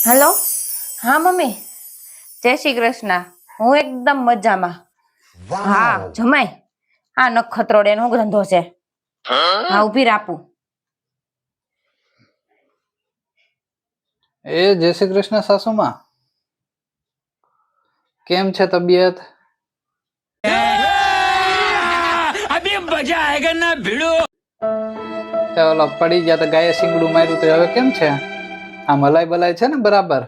Hello. હા mummy, જય શ્રી કૃષ્ણ. હું એકદમ મજામાં. હા જમાય. હા નખત્રોડ એનો ધંધો છે. હા ઉભી રાખું. જય શ્રી કૃષ્ણ સાસુમાં. કેમ છે તબિયત? અભી મજા આયેગા ના ભીડો. ઓલા પડી ગયા તો ગાયે શીંગડું માર્યું તો હવે કેમ છે? આ મલાઈ બલાઈ છે ને બરાબર?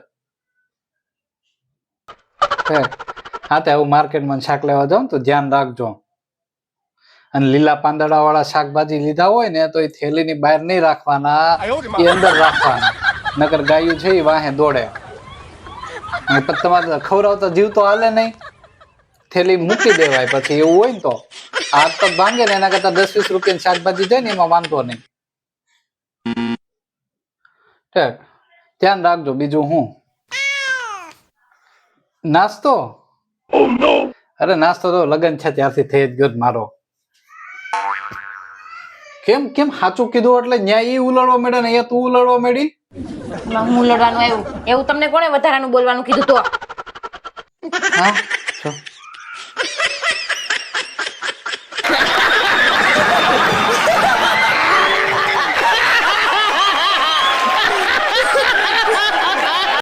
હા તો હું માર્કેટમાં શાક લેવા જાઉં તો ધ્યાન રાખજો. અને લીલા પાંદડા વાળા શાકભાજી લીધા હોય ને તો એ થેલીની બહાર નહીં રાખવાના, એ અંદર રાખવાના. નકર ગાયું છે એ વાહે દોડે. તમારે ખવડાવતા જીવ તો હાલે નહીં. થેલી મૂકી દેવાય પછી એવું હોય ને તો. હાથ પગ ભાંગે ને એના કરતા 10-20 રૂપિયાની શાકભાજી જાય ને એમાં વાંધો નહીં. ધ્યાન રાખજો. બીજું હું નાસ્તો? અરે નાસ્તો તો લગન છે ત્યારથી થઈ જ ગયો મારો. કેમ કેમ સાચું કીધું એટલે ન્યાય ઈ ઉલાડવા માંડે ને અહીંયા તું ઉલાડવા માંડી? હું લડવાનું આવ્યું એવું તમને કોણે વધારાનું બોલવાનું કીધું તો? હા